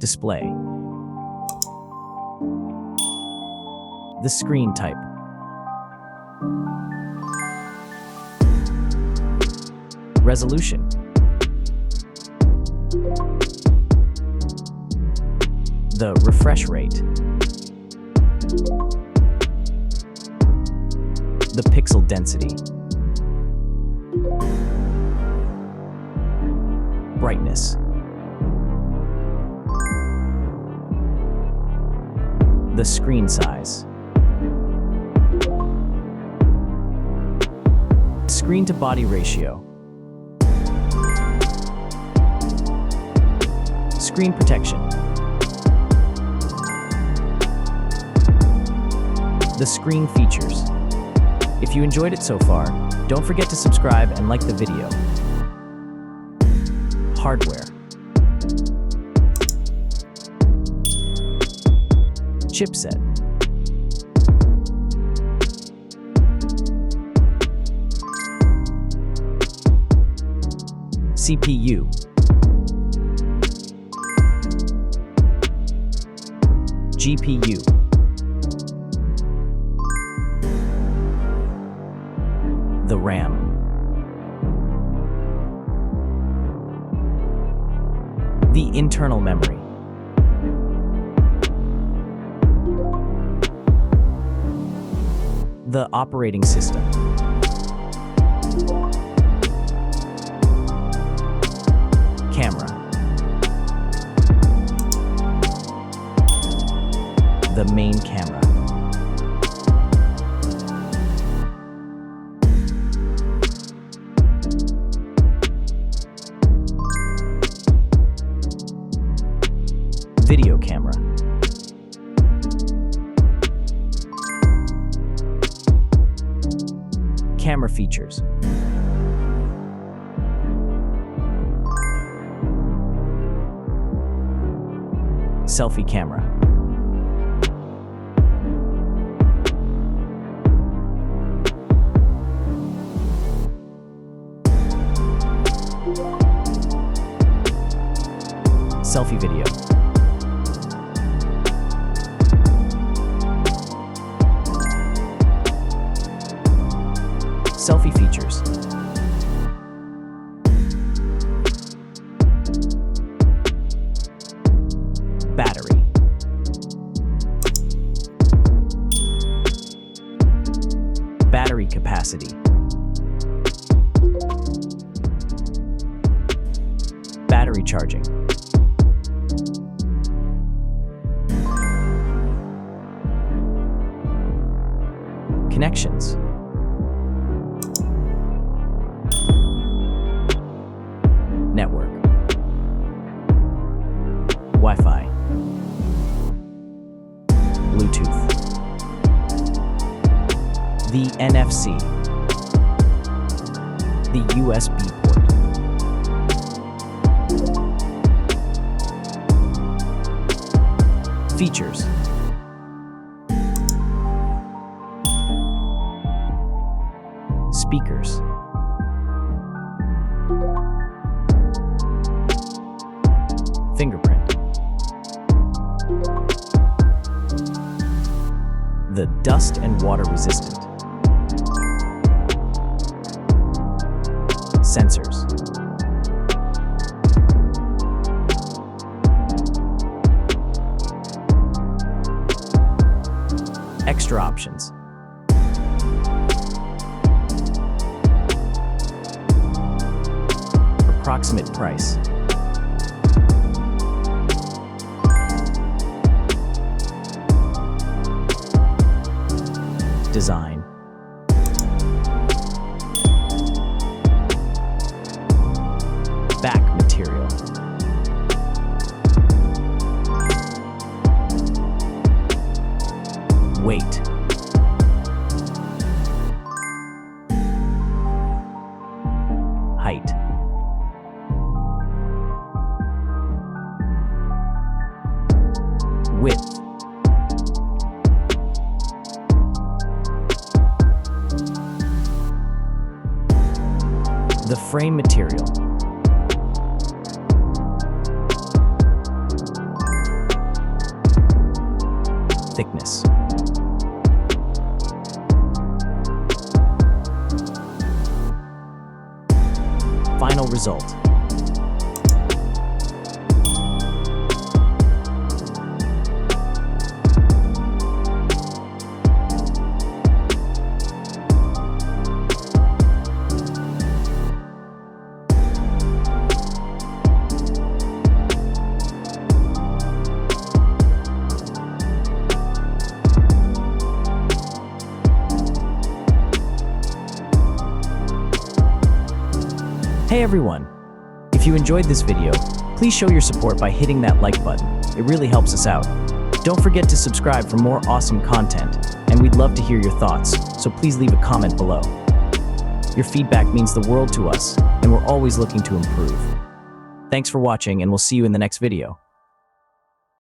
Display. The screen type. Resolution. The refresh rate. The pixel density. Brightness. The screen size. Screen to body ratio. Screen protection. The screen features. If you enjoyed it so far, don't forget to subscribe and like the video. Hardware. Chipset. CPU. GPU. The RAM. The internal memory. The operating system. Camera. The main camera. Video camera. Camera features. Selfie camera. Selfie video. Selfie features. Battery. Battery capacity. Battery charging. Connections. Network. Wi-Fi. Bluetooth. The NFC. The USB port. Features. Speakers. Fingerprint. The dust and water resistant. Sensors. Extra options. Approximate price. Design. Back material. Weight. Height. Width. The frame material. thickness. Final result. Hey everyone! If you enjoyed this video, please show your support by hitting that like button. It really helps us out. Don't forget to subscribe for more awesome content, and we'd love to hear your thoughts, so please leave a comment below. Your feedback means the world to us, and we're always looking to improve. Thanks for watching, and we'll see you in the next video.